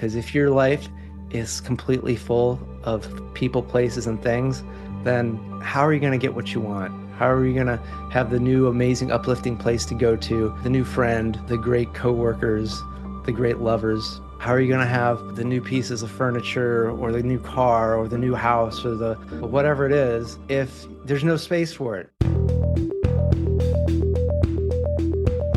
Because if your life is completely full of people, places, and things, then how are you going to get what you want? How are you going to have the new amazing uplifting place to go to, the new friend, the great coworkers, the great lovers? How are you going to have the new pieces of furniture or the new car or the new house or the whatever it is if there's no space for it?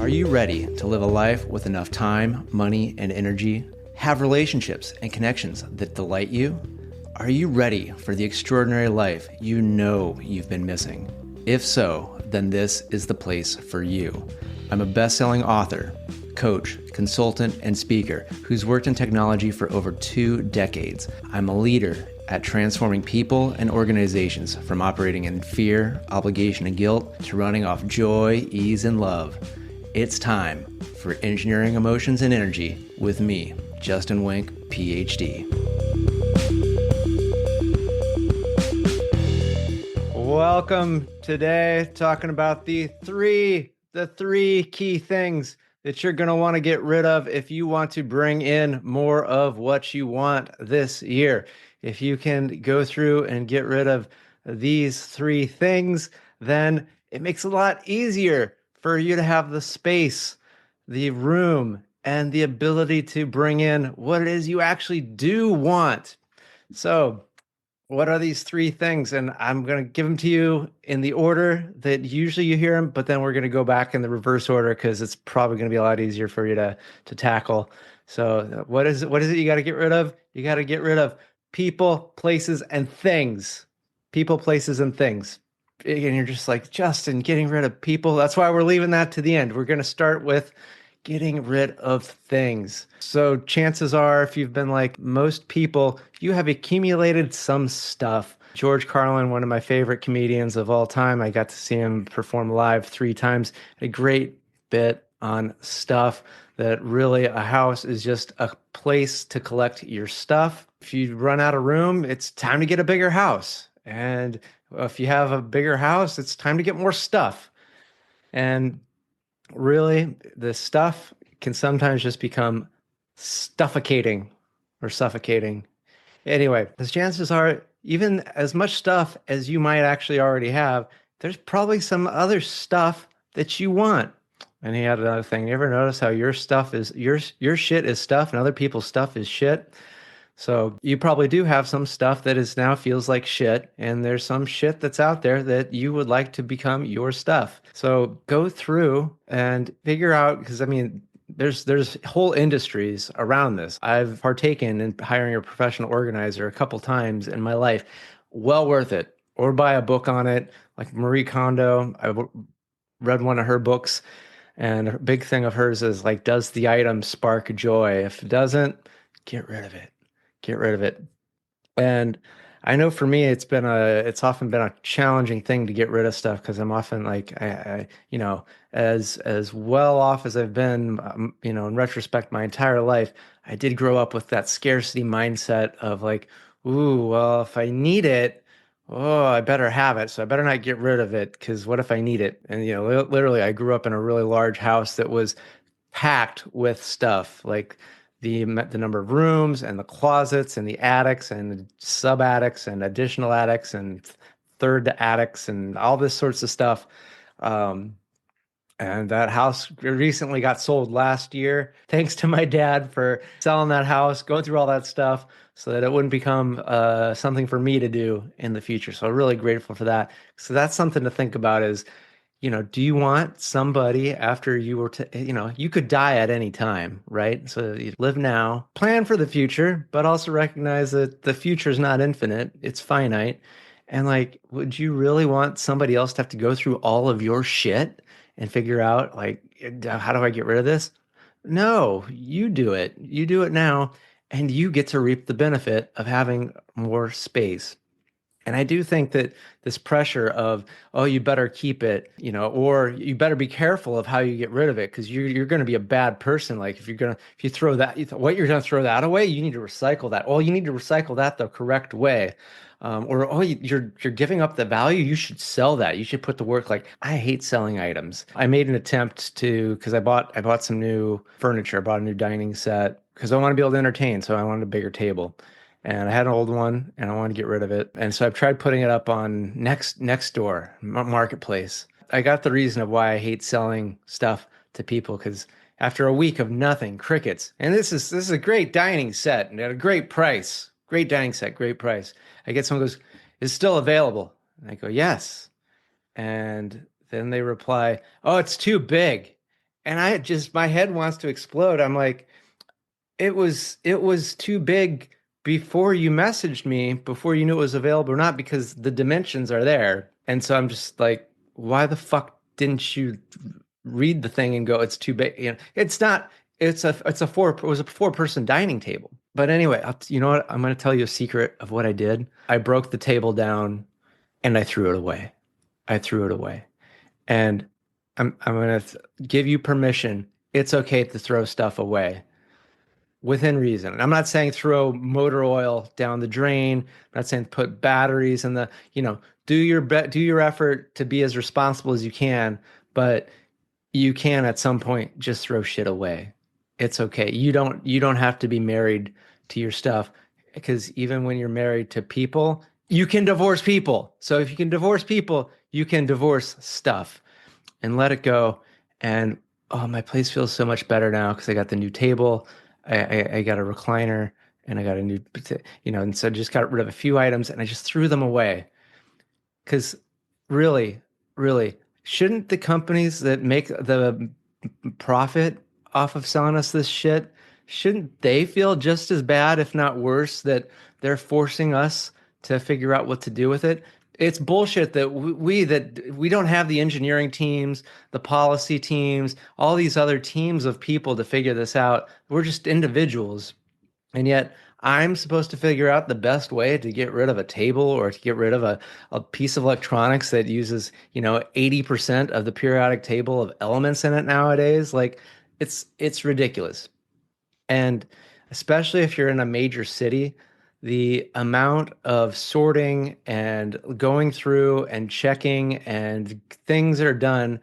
Are you ready to live a life with enough time, money, and energy? Have relationships and connections that delight you? Are you ready for the extraordinary life you know you've been missing? If so, then this is the place for you. I'm a best-selling author, coach, consultant, and speaker who's worked in technology for over 2 decades. I'm a leader at transforming people and organizations from operating in fear, obligation, and guilt to running off joy, ease, and love. It's time for Engineering Emotions and Energy with me, Justin Wink, Ph.D. Welcome today, talking about the three key things that you're going to want to get rid of if you want to bring in more of what you want this year. If you can go through and get rid of these 3 things, then it makes it a lot easier for you to have the space, the room, and the ability to bring in what it is you actually do want. So, what are these 3 things? And I'm going to give them to you in the order that usually you hear them, but then we're going to go back in the reverse order because it's probably going to be a lot easier for you to tackle. So, what is it you got to get rid of? You got to get rid of people, places, and things. People, places, and things. And you're just like, Justin, getting rid of people. That's why we're leaving that to the end. We're going to start with getting rid of things. So chances are, if you've been like most people, you have accumulated some stuff. George Carlin, one of my favorite comedians of all time, I got to see him perform live 3 times. A great bit on stuff, that really a house is just a place to collect your stuff. If you run out of room, it's time to get a bigger house. And if you have a bigger house, it's time to get more stuff. And really, the stuff can sometimes just become suffocating. Anyway, the chances are, even as much stuff as you might actually already have, there's probably some other stuff that you want. And he had another thing. You ever notice how your stuff is your shit is stuff and other people's stuff is shit? So you probably do have some stuff that is now feels like shit, and there's some shit that's out there that you would like to become your stuff. So go through and figure out, because I mean, there's whole industries around this. I've partaken in hiring a professional organizer a couple times in my life. Well worth it. Or buy a book on it, like Marie Kondo. Read one of her books, and a big thing of hers is like, does the item spark joy? If it doesn't, get rid of it. Get rid of it. And I know for me, it's often been a challenging thing to get rid of stuff, because I'm often like, as well off as I've been, in retrospect, my entire life, I did grow up with that scarcity mindset of like, ooh, well, if I need it, oh, I better have it. So I better not get rid of it, because what if I need it? And, literally, I grew up in a really large house that was packed with stuff, like the number of rooms and the closets and the attics and the sub attics and additional attics and third attics and all this sorts of stuff. Um, and that house recently got sold last year. Thanks to my dad for selling that house, going through all that stuff so that it wouldn't become something for me to do in the future. So I'm really grateful for that. So that's something to think about is, do you want somebody after you were to, you could die at any time, right? So you live now, plan for the future, but also recognize that the future is not infinite, it's finite. And like, would you really want somebody else to have to go through all of your shit and figure out, like, how do I get rid of this? No, you do it. You do it now, and you get to reap the benefit of having more space. And I do think that this pressure of, oh, you better keep it, or you better be careful of how you get rid of it, because you're going to be a bad person. Like if you throw that, what, you're going to throw that away? You need to recycle that. Oh, you need to recycle that the correct way. Or, oh, you're giving up the value. You should sell that. You should put the work. Like, I hate selling items. I made an attempt to, because I bought some new furniture. I bought a new dining set because I want to be able to entertain. So I wanted a bigger table. And I had an old one and I wanted to get rid of it. And so I've tried putting it up on Nextdoor marketplace. I got the reason of why I hate selling stuff to people because after a week of nothing, crickets. And this is a great dining set and at a great price. Great dining set, great price. I get someone goes, "Is it still available?" And I go, "Yes." And then they reply, "Oh, it's too big." And I just my head wants to explode. I'm like, it was too big before you messaged me, before you knew it was available or not, because the dimensions are there. And so I'm just like, why the fuck didn't you read the thing and go, it's too big? It's not, it was a four-person dining table. But anyway, you know what? I'm going to tell you a secret of what I did. I broke the table down and I threw it away. I threw it away. And I'm going to give you permission. It's okay to throw stuff away within reason. And I'm not saying throw motor oil down the drain. I'm not saying put batteries in the, do your effort to be as responsible as you can, but you can at some point just throw shit away. It's okay. You don't have to be married to your stuff because even when you're married to people, you can divorce people. So if you can divorce people, you can divorce stuff and let it go. And oh, my place feels so much better now because I got the new table, I got a recliner, and I got a new, and so I just got rid of a few items and I just threw them away. Because really, really, shouldn't the companies that make the profit off of selling us this shit, shouldn't they feel just as bad, if not worse, that they're forcing us to figure out what to do with it? It's bullshit that we don't have the engineering teams, the policy teams, all these other teams of people to figure this out. We're just individuals. And yet, I'm supposed to figure out the best way to get rid of a table or to get rid of a piece of electronics that uses, 80% of the periodic table of elements in it nowadays. Like, it's ridiculous. And especially if you're in a major city, the amount of sorting and going through and checking and things that are done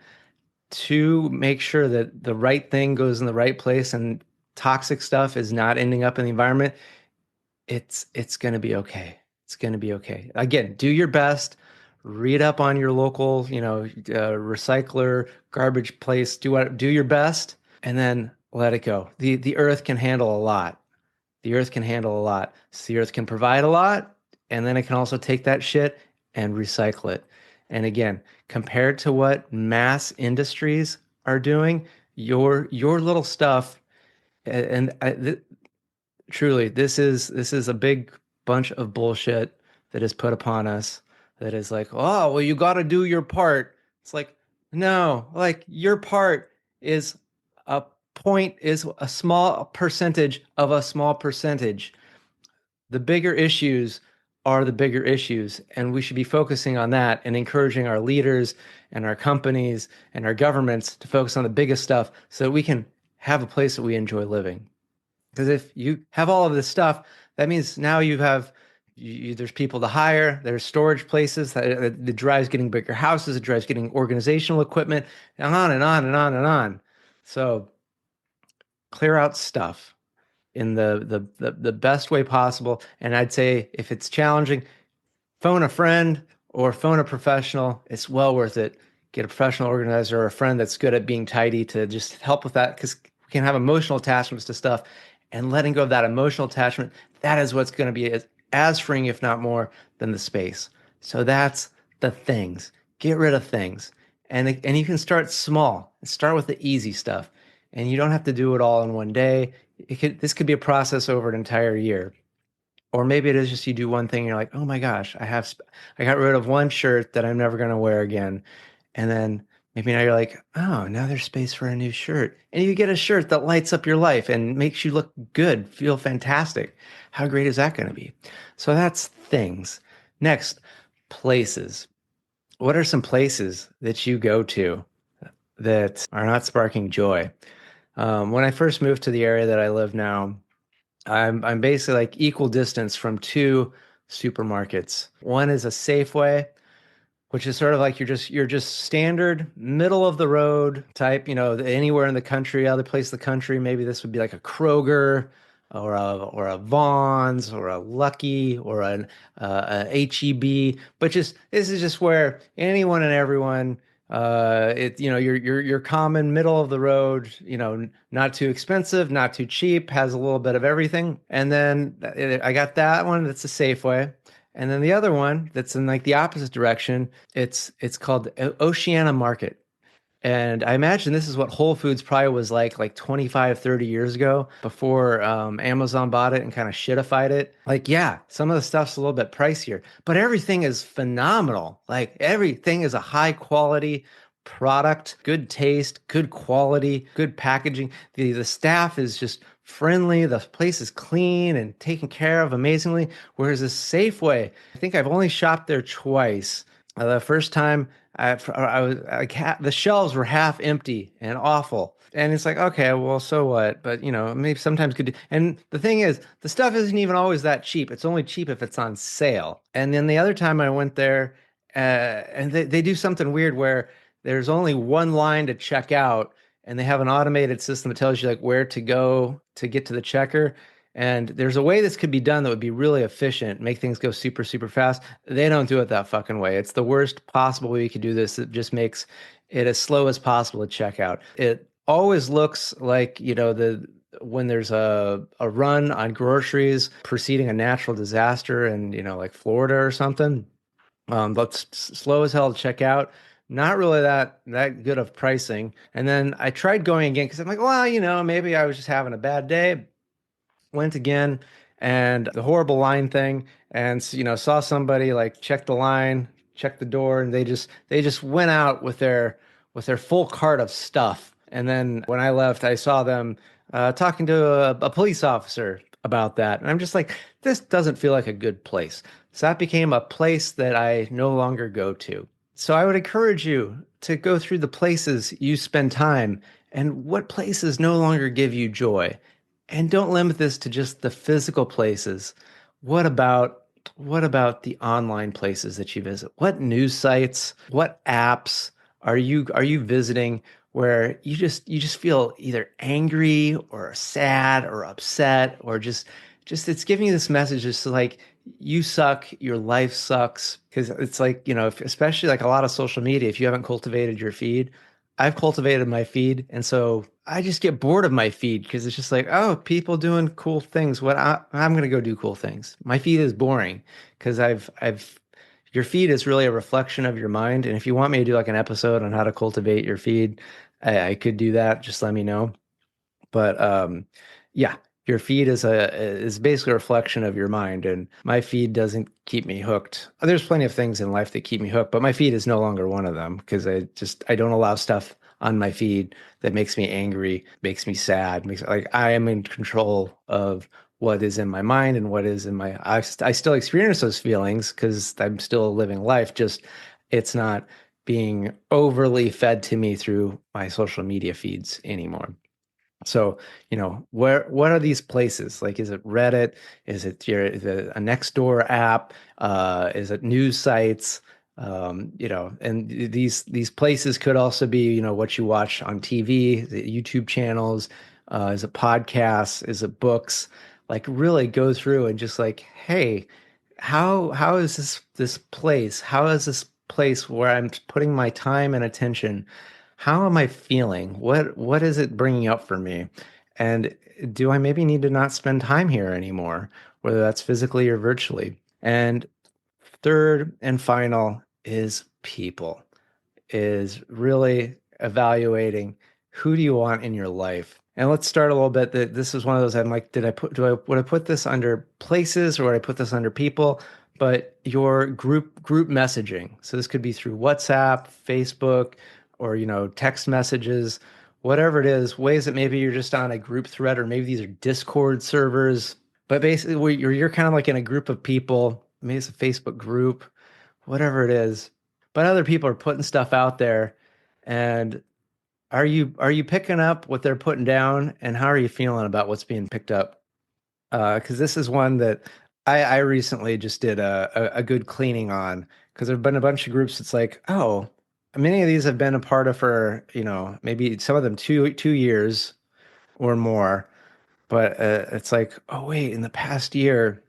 to make sure that the right thing goes in the right place and toxic stuff is not ending up in the environment, it's going to be okay. It's going to be okay. Again, do your best. Read up on your local, recycler, garbage place. Do your best, and then let it go. The earth can handle a lot. The earth can handle a lot. So the earth can provide a lot, and then it can also take that shit and recycle it. And again, compared to what mass industries are doing, your little stuff, and truly, this is a big bunch of bullshit that is put upon us that is like, oh, well, you got to do your part. It's like, no, like your part is a is a small percentage of a small percentage. The bigger issues are the bigger issues, and we should be focusing on that and encouraging our leaders and our companies and our governments to focus on the biggest stuff so that we can have a place that we enjoy living. Because if you have all of this stuff, that means now there's people to hire, there's storage places that drives getting bigger houses, it drives getting organizational equipment, and on and on and on and on. So clear out stuff in the best way possible. And I'd say if it's challenging, phone a friend or phone a professional. It's well worth it. Get a professional organizer or a friend that's good at being tidy to just help with that because we can have emotional attachments to stuff and letting go of that emotional attachment. That is what's going to be as freeing, if not more, than the space. So that's the things. Get rid of things. And you can start small and start with the easy stuff. And you don't have to do it all in one day. This could be a process over an entire year. Or maybe it is just you do one thing and you're like, oh my gosh, I got rid of one shirt that I'm never going to wear again. And then maybe now you're like, oh, now there's space for a new shirt. And you get a shirt that lights up your life and makes you look good, feel fantastic. How great is that going to be? So that's things. Next, places. What are some places that you go to that are not sparking joy? When I first moved to the area that I live now, I'm basically like equal distance from two supermarkets. One is a Safeway, which is sort of like you're just standard middle of the road type, anywhere in the country, other place in the country, maybe this would be like a Kroger. or a Vaughn's or a Lucky or a HEB. But just this is just where anyone and everyone, your common middle of the road, not too expensive, not too cheap, has a little bit of everything. And then I got that one that's a Safeway. And then the other one that's in like the opposite direction, it's called Oceana Market. And I imagine this is what Whole Foods probably was like 25, 30 years ago before Amazon bought it and kind of shitified it. Like, yeah, some of the stuff's a little bit pricier, but everything is phenomenal. Like, everything is a high quality product, good taste, good quality, good packaging. The staff is just friendly. The place is clean and taken care of amazingly. Whereas a Safeway, I think I've only shopped there twice. The first time I was like the shelves were half empty and awful. And it's like, okay, well, so what? But maybe sometimes good. And the thing is, the stuff isn't even always that cheap. It's only cheap if it's on sale. And then the other time I went there, and they do something weird where there's only one line to check out, and they have an automated system that tells you like where to go to get to the checker. And there's a way this could be done that would be really efficient, make things go super, super fast. They don't do it that fucking way. It's the worst possible way you could do this. It just makes it as slow as possible to check out. It always looks like, when there's a run on groceries preceding a natural disaster in, like Florida or something. That's slow as hell to check out. Not really that good of pricing. And then I tried going again because I'm like, well, maybe I was just having a bad day. Went again, and the horrible line thing, and saw somebody like check the line, check the door, and they just went out with their full cart of stuff. And then when I left, I saw them talking to a police officer about that, and I'm just like, this doesn't feel like a good place. So that became a place that I no longer go to. So I would encourage you to go through the places you spend time and what places no longer give you joy. And don't limit this to just the physical places. What about what about the online places that you visit? What news sites, what apps are you visiting where you just feel either angry or sad or upset or just it's giving you this message just like you suck, your life sucks. Because it's like, especially like a lot of social media, if you haven't cultivated your feed, I've cultivated my feed, and so I just get bored of my feed because it's just like, oh, people doing cool things. I'm gonna go do cool things. My feed is boring because your feed is really a reflection of your mind. And if you want me to do like an episode on how to cultivate your feed, I could do that. Just let me know. But yeah, your feed is basically a reflection of your mind, and my feed doesn't keep me hooked. There's plenty of things in life that keep me hooked, but my feed is no longer one of them because I don't allow stuff on my feed that makes me angry, makes me sad, makes like I am in control of what is in my mind and what is in my I still experience those feelings because I'm still living life, just it's not being overly fed to me through my social media feeds anymore. So, what are these places? Like, is it Reddit? Is it a Nextdoor app? Is it news sites? And these places could also be, what you watch on TV, the YouTube channels, is it podcasts? Is it books? Like, really go through and just like, hey, how is this place? How is this place where I'm putting my time and attention? How am I feeling? What is it bringing up for me? And do I maybe need to not spend time here anymore, whether that's physically or virtually? And third and final is people, is really evaluating who do you want in your life. And let's start a little bit that this is one of those I'm like, would I put this under places or would I put this under people? But your group messaging. So this could be through WhatsApp, Facebook, or text messages, whatever it is, ways that maybe you're just on a group thread or maybe these are Discord servers. But basically you're kind of like in a group of people, maybe it's a Facebook group, whatever it is, but other people are putting stuff out there, and are you picking up what they're putting down, and how are you feeling about what's being picked up? Because this is one that I recently just did a good cleaning on because there've been a bunch of groups. It's like, oh, many of these have been a part of for maybe some of them two years or more, But it's like, oh wait, in the past year,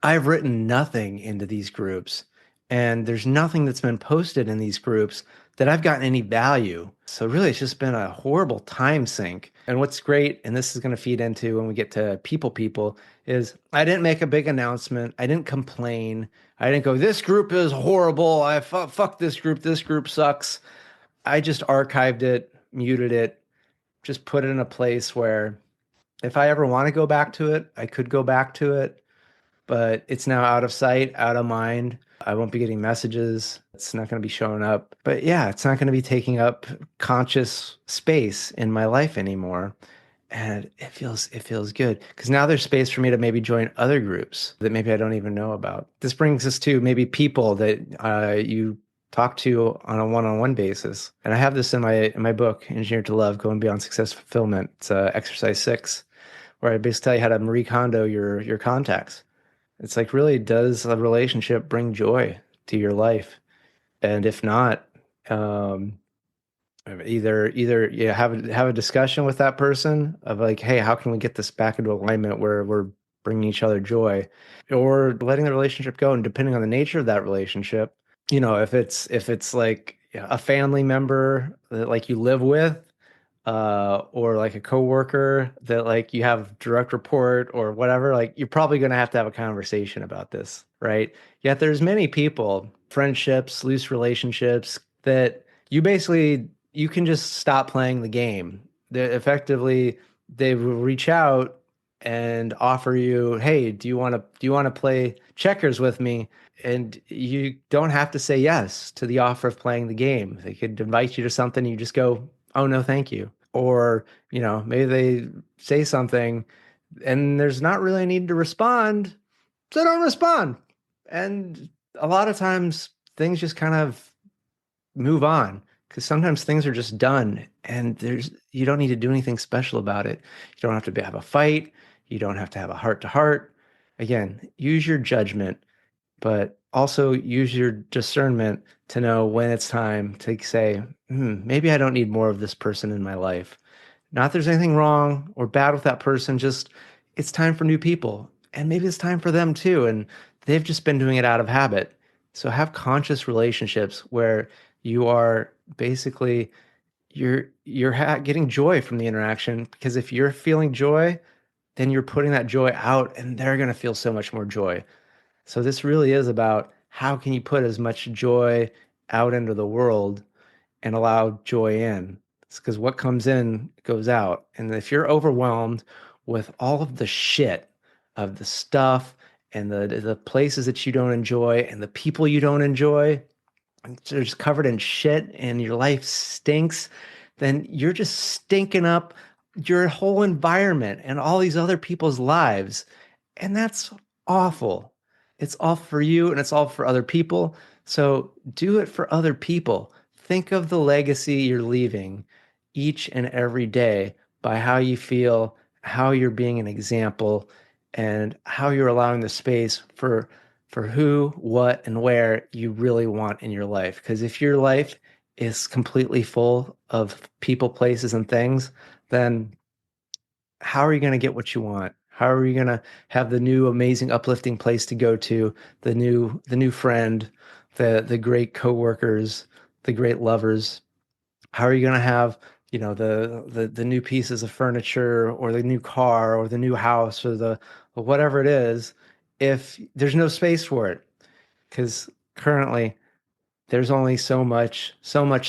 I've written nothing into these groups, and there's nothing that's been posted in these groups that I've gotten any value. So really, it's just been a horrible time sink. And what's great, and this is going to feed into when we get to people, is I didn't make a big announcement. I didn't complain. I didn't go, this group is horrible. Fuck this group. This group sucks. I just archived it, muted it, just put it in a place where if I ever want to go back to it, I could go back to it, but it's now out of sight, out of mind. I won't be getting messages. It's not going to be showing up. But yeah, it's not going to be taking up conscious space in my life anymore. And it feels good because now there's space for me to maybe join other groups that maybe I don't even know about. This brings us to maybe people that you talk to on a one-on-one basis. And I have this in my book, Engineered to Love: Going Beyond Success Fulfillment. It's exercise 6, where I basically tell you how to Marie Kondo your contacts. It's like, really, does a relationship bring joy to your life? And if not, um, either you have a discussion with that person of like, hey, how can we get this back into alignment where we're bringing each other joy, or letting the relationship go. And depending on the nature of that relationship, if it's like a family member that like you live with, or like a coworker that like you have direct report or whatever, like you're probably going to have a conversation about this, right? Yet there's many people, friendships, loose relationships that you can just stop playing the game. Effectively, they will reach out and offer you, hey, do you want to play checkers with me? And you don't have to say yes to the offer of playing the game. They could invite you to something, you just go, oh no, thank you. Or, maybe they say something and there's not really a need to respond, so don't respond. And a lot of times things just kind of move on because sometimes things are just done and you don't need to do anything special about it. You don't have to have a fight. You don't have to have a heart to heart. Again, use your judgment, but also use your discernment to know when it's time to say, maybe I don't need more of this person in my life. Not there's anything wrong or bad with that person, just it's time for new people. And maybe it's time for them too. And they've just been doing it out of habit. So have conscious relationships where you are basically getting joy from the interaction, because if you're feeling joy, then you're putting that joy out and they're going to feel so much more joy. So this really is about how can you put as much joy out into the world and allow joy in. It's because what comes in goes out. And if you're overwhelmed with all of the shit of the stuff and the places that you don't enjoy and the people you don't enjoy, they're just covered in shit and your life stinks, then you're just stinking up your whole environment and all these other people's lives. And that's awful. It's all for you and it's all for other people. So do it for other people. Think of the legacy you're leaving each and every day by how you feel, how you're being an example, and how you're allowing the space for who, what, and where you really want in your life. Because if your life is completely full of people, places, and things, then how are you going to get what you want? How are you going to have the new amazing uplifting place to go to, the new friend, the great coworkers, the great lovers? How are you going to have, the new pieces of furniture or the new car or the new house or the or whatever it is if there's no space for it? Because currently there's only so much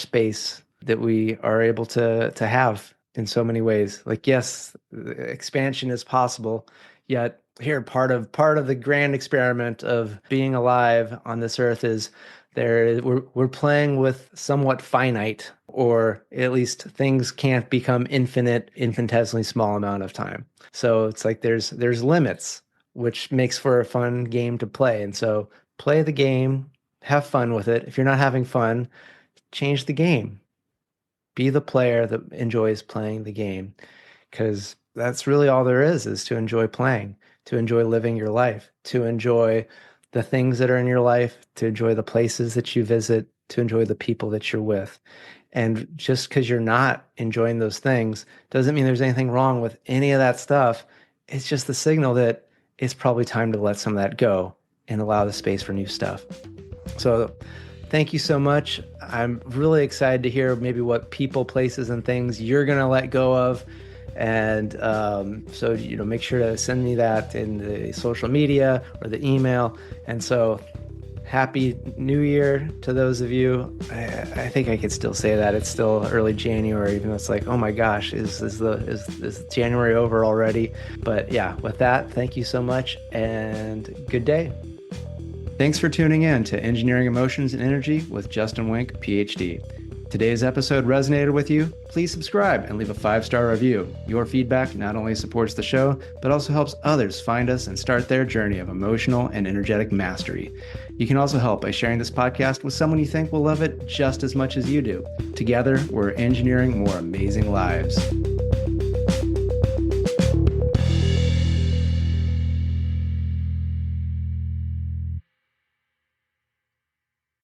space that we are able to have in so many ways. Like, yes, expansion is possible, yet here part of the grand experiment of being alive on this earth is we're playing with somewhat finite, or at least things can't become infinite, infinitesimally small amount of time. So it's like there's limits, which makes for a fun game to play. And so play the game, have fun with it. If you're not having fun, change the game. Be the player that enjoys playing the game, because that's really all there is to enjoy playing, to enjoy living your life, to enjoy the things that are in your life, to enjoy the places that you visit, to enjoy the people that you're with. And just because you're not enjoying those things doesn't mean there's anything wrong with any of that stuff. it's just the signal that it's probably time to let some of that go and allow the space for new stuff. So thank you so much. I'm really excited to hear maybe what people, places, and things you're going to let go of. And so, make sure to send me that in the social media or the email. And so Happy New Year to those of you. I think I could still say that. It's still early January, even though it's like, oh my gosh, is January over already? But yeah, with that, thank you so much and good day. Thanks for tuning in to Engineering Emotions and Energy with Justin Wink, Ph.D. Today's episode resonated with you? Please subscribe and leave a 5-star review. Your feedback not only supports the show, but also helps others find us and start their journey of emotional and energetic mastery. You can also help by sharing this podcast with someone you think will love it just as much as you do. Together, we're engineering more amazing lives.